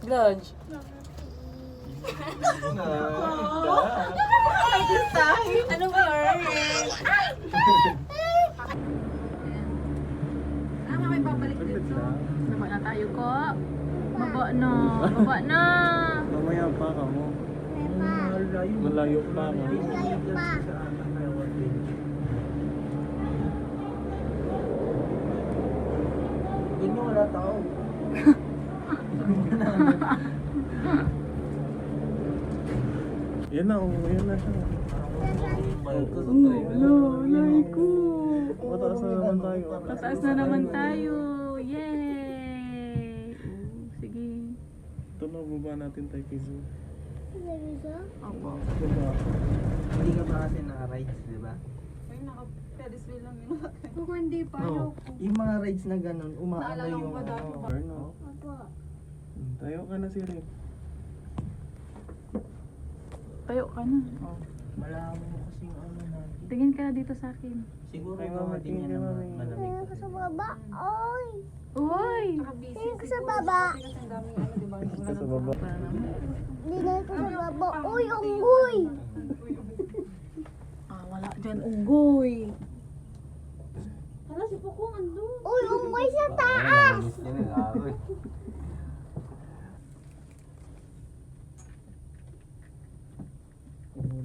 Lunch. Ano ba yun? May babalik dito. Baba na tayo ko. Baba na. Baba na. Mamaya pa ka mo. Malayo pa ka. Ganyan wala tao. Yan na, yan na siya. Mataas na naman tayo. Tataas na naman tayo. Yay! Sige. Ito na, baba natin tayo kay Zoo. Opo. Baba. Hindi ka pa kasi naka-rides, di ba? Ay, naka-Ferris wheel lang yun. Kung hindi pa, Oo. Yung mga rides na ganun, umaano Naalala mo yung... ba dati ano, ba? Arno. Tayo ka na, Siri. Tayo ka na. Oh. Malaman mo kasi yung ano natin. Tingin ka dito sa akin. Siguro Kay gawa mama, din tingin yan kay ng mama. malamig. Tingnan ko sa baba. Oy! Uy! Tingnan ko sa baba. Ito sa baba. Tingnan ko sa baba. Uy, unggoy! Ah, wala dyan. Unggoy. Uy, unggoy sa taas!